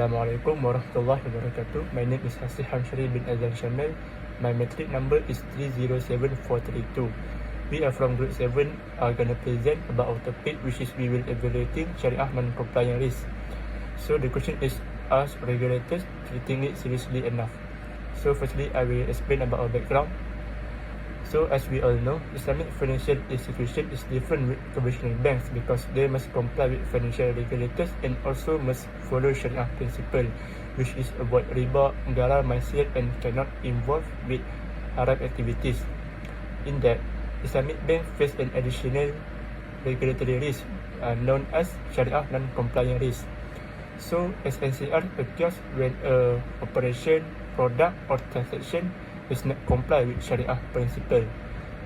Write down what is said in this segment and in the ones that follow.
Assalamualaikum warahmatullahi wabarakatuh. My name is Hasif Hamsyari bin Azhan Syamil. My metric number is 307432. We are from grade 7 are going to present about our topic, which is we will evaluating Syariah non-compliant risk. So the question is, are regulators treating it seriously enough? So firstly, I will explain about our background. So as we all know, Islamic financial institution is different with conventional banks because they must comply with financial regulators and also must follow Syariah principle, which is avoid riba, garar, masyitah and cannot involve with haram activities. In that, Islamic bank face an additional regulatory risk known as Syariah non-compliant risk. So SNCR occurs when a operation, product or transaction does not comply with Syariah principle.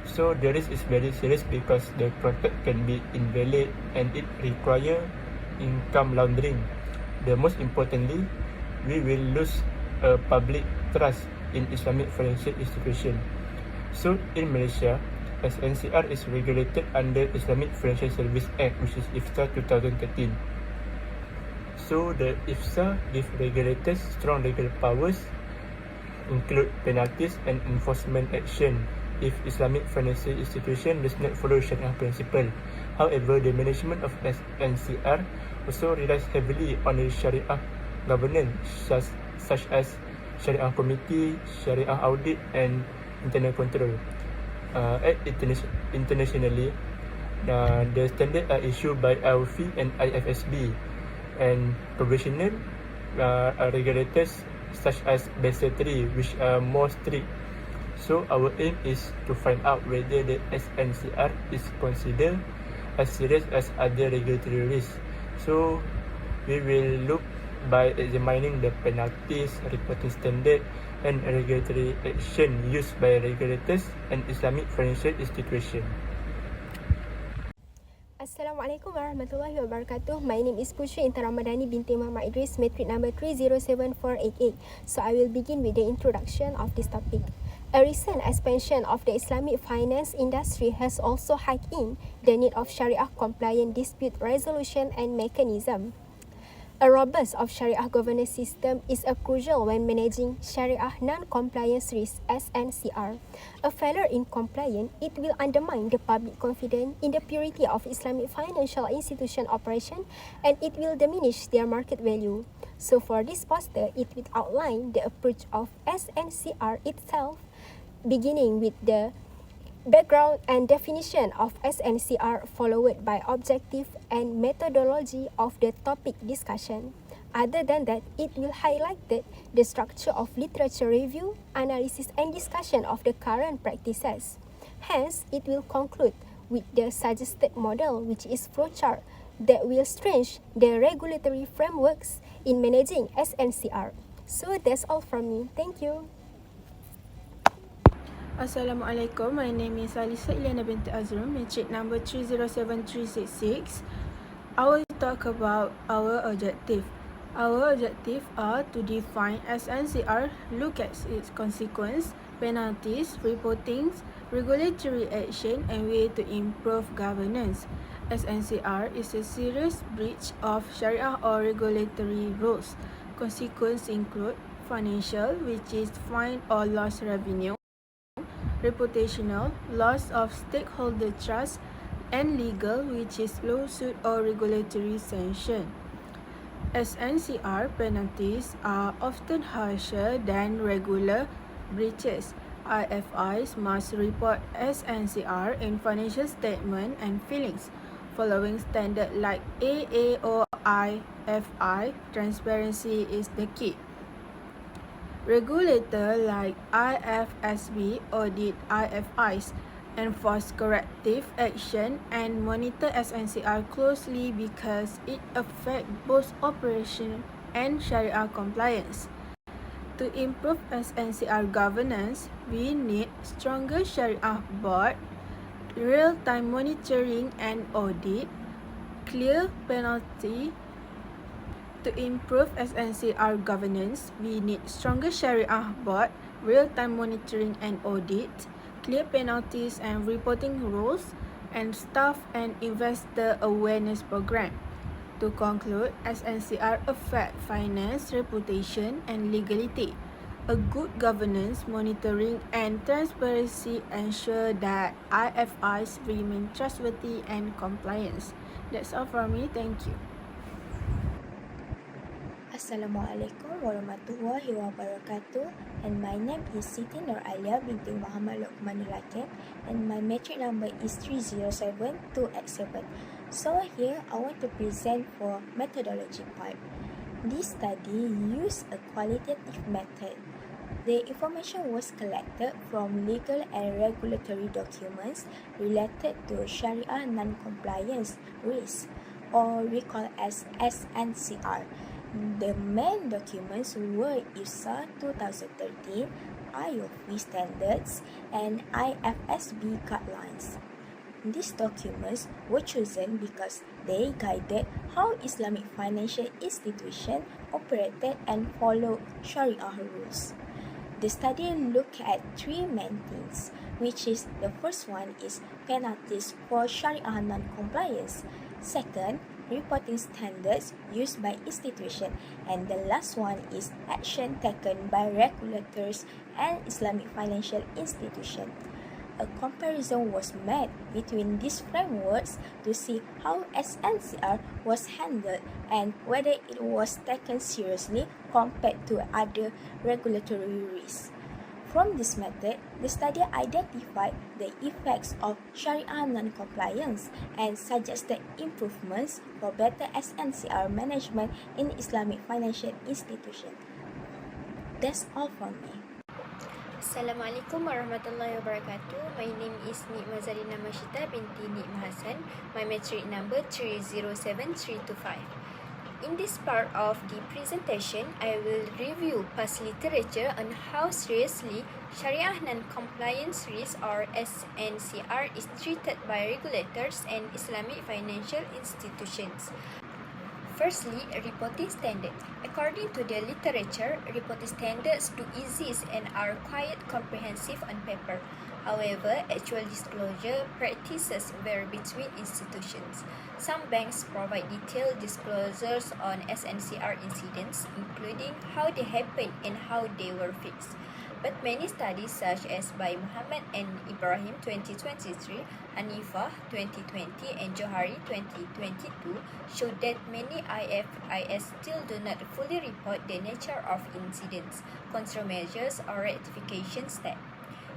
So the risk is very serious because the contract can be invalid and it require income laundering. The most importantly, we will lose public trust in Islamic financial institution. So in Malaysia, SNCR is regulated under Islamic Financial Service Act, which is IFSA 2013. So the IFSA gives regulators strong legal powers, include penalties and enforcement action if Islamic financial institution does not follow Syariah principle. However, the management of SNCR also relies heavily on the Syariah governance, such as Syariah Committee, Syariah Audit, and internal control. Internationally, the standards are issued by AUFI and IFSB, and provisional regulators such as Basel III, which are more strict. So our aim is to find out whether the SNCR is considered as serious as other regulatory risks. So we will look by examining the penalties, reporting standard and regulatory action used by regulators and Islamic financial institution. Assalamualaikum warahmatullahi wabarakatuh. My name is Putri Intan Ramadhani Binti Idris, metric number 307488. So I will begin with the introduction of this topic. A recent expansion of the Islamic finance industry has also hiked in the need of Syariah compliant dispute resolution and mechanism. A robust of Syariah governance system is a crucial when managing Syariah non-compliance risk (SNCR). A failure in compliance, it will undermine the public confidence in the purity of Islamic financial institution operation and it will diminish their market value. So for this poster, it will outline the approach of SNCR itself, beginning with the background and definition of SNCR followed by objective and methodology of the topic discussion. Other than that, it will highlight the structure of literature review, analysis and discussion of the current practices. Hence, it will conclude with the suggested model, which is flowchart that will strengthen the regulatory frameworks in managing SNCR. So that's all from me. Thank you. Assalamualaikum, my name is Elliayana Binti Azrun, metric number 307366. I will talk about our objective. Our objective are to define SNCR, look at its consequence, penalties, reportings, regulatory action and way to improve governance. SNCR is a serious breach of Syariah or regulatory rules. Consequences include financial, which is fine or lost revenue, reputational, loss of stakeholder trust, and legal, which is lawsuit or regulatory sanction. SNCR penalties are often harsher than regular breaches. IFIs must report SNCR in financial statement and filings, following standard like AAOIFI. Transparency is the key. Regulators like IFSB audit IFIs, enforce corrective action and monitor SNCR closely because it affects both operation and Syariah compliance. To improve SNCR governance, we need stronger Syariah board, real-time monitoring and audit, clear penalty. To improve SNCR governance, we need stronger Syariah board, real-time monitoring and audit, clear penalties and reporting rules, and staff and investor awareness program. To conclude, SNCR affect finance, reputation and legality. A good governance, monitoring and transparency ensure that IFIs remain trustworthy and compliant. That's all from me. Thank you. Assalamualaikum warahmatullahi wabarakatuh, and my name is Siti Alia Binti Loqmanulhakim, and my metric number is 307287. So here I want to present for methodology part. This study used a qualitative method. The information was collected from legal and regulatory documents related to Sharia non-compliance risk, or we call as SNCR. The main documents were ISA 2013, IOV standards, and IFSB guidelines. These documents were chosen because they guided how Islamic financial institutions operated and followed Shariah rules. The study looked at three main things, which is the first one is penalties for Shariah non-compliance. Second, reporting standards used by institutions, and the last one is action taken by regulators and Islamic financial institutions. A comparison was made between these frameworks to see how SNCR was handled and whether it was taken seriously compared to other regulatory risks. From this method, the study identified the effects of Sharia non-compliance and suggested improvements for better SNCR management in Islamic financial institutions. That's all from me. Assalamualaikum warahmatullahi wabarakatuh. My name is Mazarina Masyitah Binti Mahasan. My metric number 307325. In this part of the presentation, I will review past literature on how seriously Sharia non-compliance risk, or SNCR, is treated by regulators and Islamic financial institutions. Firstly, reporting standard. According to the literature, reporting standards do exist and are quite comprehensive on paper. However, actual disclosure practices vary between institutions. Some banks provide detailed disclosures on SNCR incidents, including how they happened and how they were fixed. But many studies, such as by Muhammad and Ibrahim 2023, Hanifah 2020, and Johari 2022, show that many IFIs still do not fully report the nature of incidents, countermeasures, or rectification steps.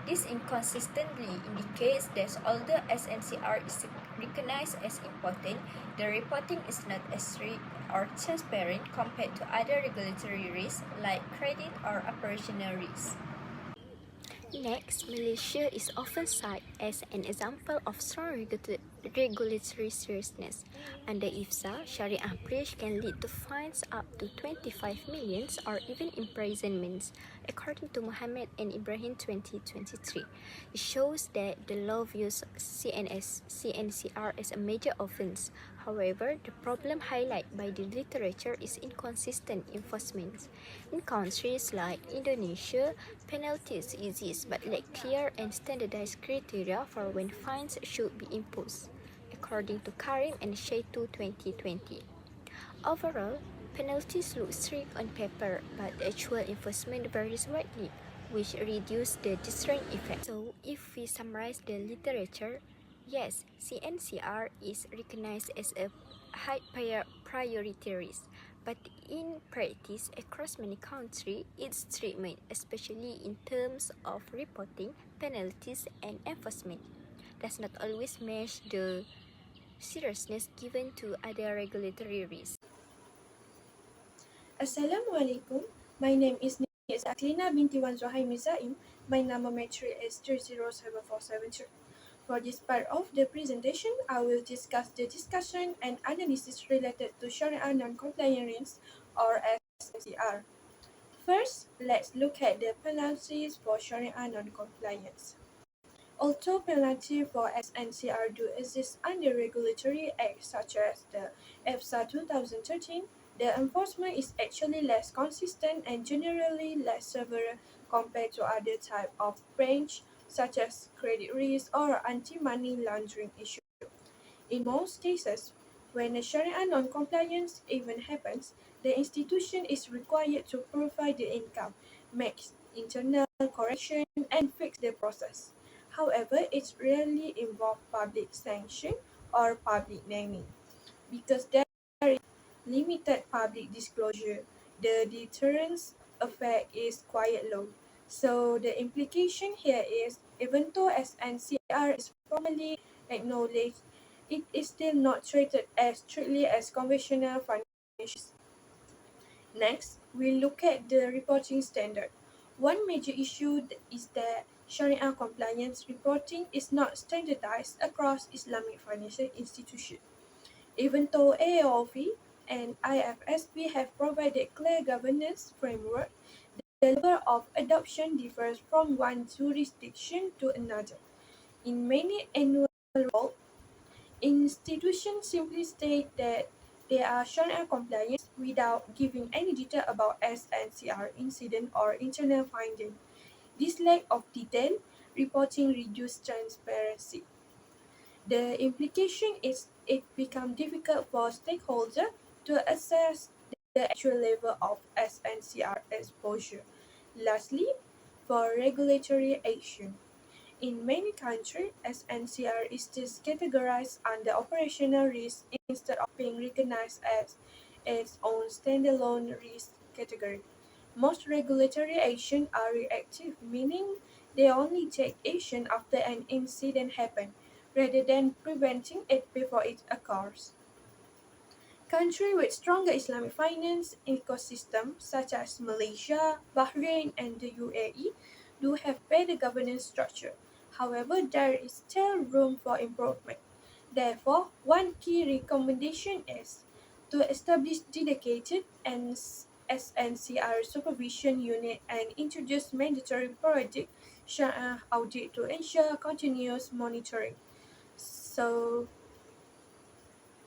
This inconsistently indicates that although SNCR is recognized as important, the reporting is not as strict or transparent compared to other regulatory risks like credit or operational risks. Next, Malaysia is often cited as an example of strong regulatory seriousness. Under IFSA, Shariah breach can lead to fines up to 25 million or even imprisonments, according to Muhammad and Ibrahim 2023. It shows that the law views CNCR as a major offence. However, the problem highlighted by the literature is inconsistent enforcement. In countries like Indonesia, penalties exist but lack clear and standardized criteria for when fines should be imposed, according to Karim and Shaitu 2020. Overall, penalties look strict on paper, but the actual enforcement varies widely, which reduces the deterrent effect. So, if we summarize the literature, yes, CNCR is recognized as a high priority risk, but in practice across many countries, its treatment, especially in terms of reporting, penalties, and enforcement, does not always match the seriousness given to other regulatory risks. Assalamualaikum. My name is Aqlina Binti Zuhaimizaaim. My number metric is 307472. For this part of the presentation, I will discuss the discussion and analysis related to Sharia non-compliant risks, or SNCR. First, let's look at the penalties for Sharia non-compliance. Although penalties for SNCR do exist under regulatory acts such as the EFSA 2013, the enforcement is actually less consistent and generally less severe compared to other types of breach, such as credit risk or anti-money laundering issues. In most cases, When a Sharia non-compliance event happens, the institution is required to provide the income, make internal correction, and fix the process. However, it rarely involves public sanction or public naming. Because there is limited public disclosure, the deterrence effect is quite low. So the implication here is, even though SNCR is formally acknowledged, it is still not treated as strictly as conventional financials. Next, we look at the reporting standard. One major issue is that Sharia compliance reporting is not standardized across Islamic financial institutions. Even though AOV and IFSP have provided clear governance framework, the level of adoption differs from one jurisdiction to another. In many annual reports, institutions simply state that they are Sharia compliant without giving any detail about SNCR incident or internal finding. This lack of detail reporting reduces transparency. The implication is it becomes difficult for stakeholders to assess the actual level of SNCR exposure. Lastly, for regulatory action. In many countries, SNCR is still categorized under operational risk instead of being recognized as its own standalone risk category. Most regulatory actions are reactive, meaning they only take action after an incident happens, rather than preventing it before it occurs. Countries with stronger Islamic finance ecosystems, such as Malaysia, Bahrain, and the UAE, do have better governance structure. However, there is still room for improvement. Therefore, one key recommendation is to establish dedicated SNCR supervision unit and introduce mandatory periodic Sharia audit to ensure continuous monitoring. So,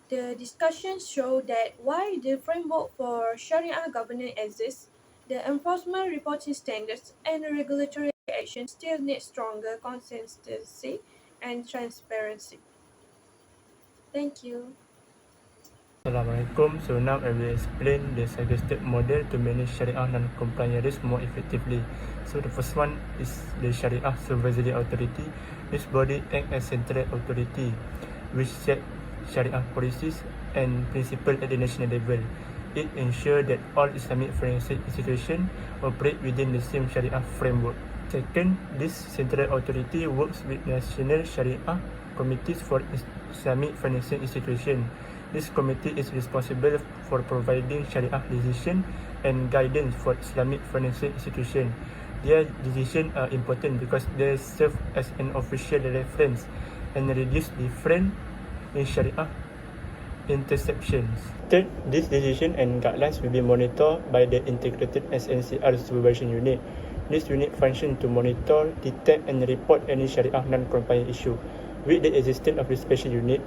the discussions show that while the framework for Sharia governance exists, the enforcement reporting standards and regulatory action still need stronger consistency and transparency. Thank you. Assalamualaikum. So now I will explain the suggested model to manage Sharia non-compliant risk more effectively. So the first one is the Sharia Supervisory Authority. This body acts as central authority which set Sharia policies and principles at the national level. It ensures that all Islamic financial institutions operate within the same Sharia framework. Second, this central authority works with national Sharia committees for Islamic financial institutions. This committee is responsible for providing Sharia decision and guidance for Islamic financial institutions. Their decisions are important because they serve as an official reference and reduce difference in Sharia interceptions. Third, this decision and guidelines will be monitored by the integrated SNCR supervision unit. This unit functions to monitor, detect and report any Sharia non-compliant issue. With the existence of this special unit,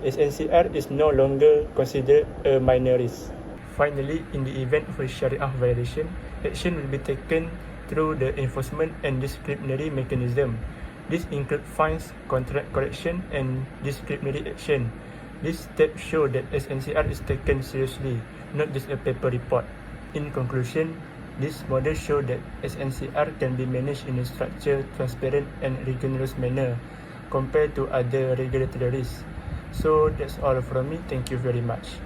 SNCR is no longer considered a minor risk. Finally, in the event of a Sharia violation, action will be taken through the enforcement and disciplinary mechanism. This includes fines, contract correction, and disciplinary action. These steps show that SNCR is taken seriously, not just a paper report. In conclusion, this model shows that SNCR can be managed in a structured, transparent, and rigorous manner compared to other regulatory risks. So that's all from me. Thank you very much.